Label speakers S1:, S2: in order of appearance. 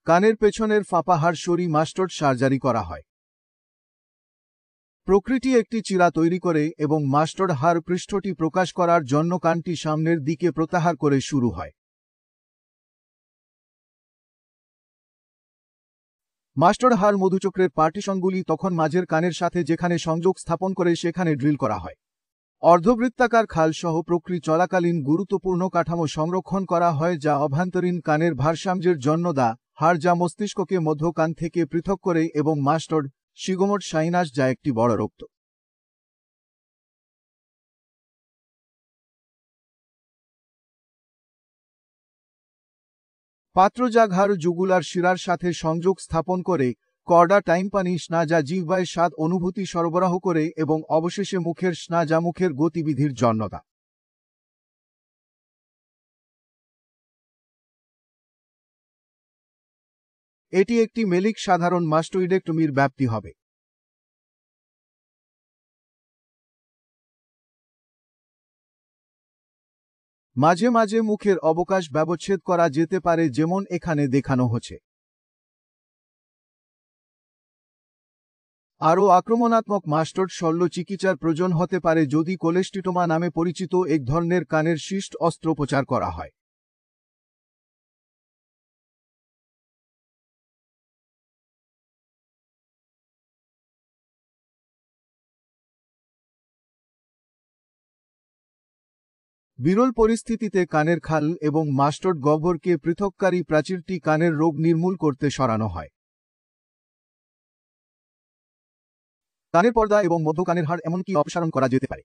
S1: কানের পেছনের ফাঁপা হাড় সরিয়ে মাস্টার্ড সার্জারি করা হয়। প্রকৃতি একটি চিরা তৈরি করে এবং মাস্টার্ড হাড় পৃষ্ঠটি প্রকাশ করার জন্য কানটি সামনের দিকে প্রত্যাহার করে শুরু হয়। মাস্টার্ড হাড় মধুচক্রের পার্টিশনগুলি তখন মাঝের কানের সাথে যেখানে সংযোগ স্থাপন করে সেখানে ড্রিল করা হয়। অর্ধবৃত্তাকার খাল সহ প্রক্রিয়া চলাকালীন গুরুত্বপূর্ণ কাঠামো সংরক্ষণ করা হয় যা অভ্যন্তরীণ কানের ভারসাম্যের জন্য হাড় যা মস্তিষ্ককে মধ্য কান থেকে পৃথক করে এবং মাস্টার্ড সিগমোড সাইনাস যা একটি বড় রক্ত পাত্র যা ঘাড় জুগুলার শিরার সাথে সংযোগ স্থাপন করে, কর্ডা টাইম্পানি স্না যা জিহ্বায় স্বাদ অনুভূতি সরবরাহ করে এবং অবশেষে মুখের স্না যা মুখের গতিবিধির জন্য এটি একটি মেলিক সাধারণ মাস্টোইডেক্টমির ব্যাপ্তি হবে। মাঝে মাঝে মুখের অবকাশ ব্যবচ্ছেদ করা যেতে পারে যেমন এখানে দেখানো হচ্ছে। আরও আক্রমণাত্মক মাস্টার্ড শল্য চিকিৎসার প্রয়োজন হতে পারে যদি কোলেস্টিটোমা নামে পরিচিত এক ধরনের কানের শিষ্ট অস্ত্রোপচার করা হয়। বিরল পরিস্থিতিতে কানের খাল এবং মাস্টার্ড গহ্বরকে পৃথককারী প্রাচীরটি কানের রোগ নির্মূল করতে সরানো হয়। কানের পর্দা এবং মধ্য কানের হাড় এমনকি অপসারণ করা যেতে পারে।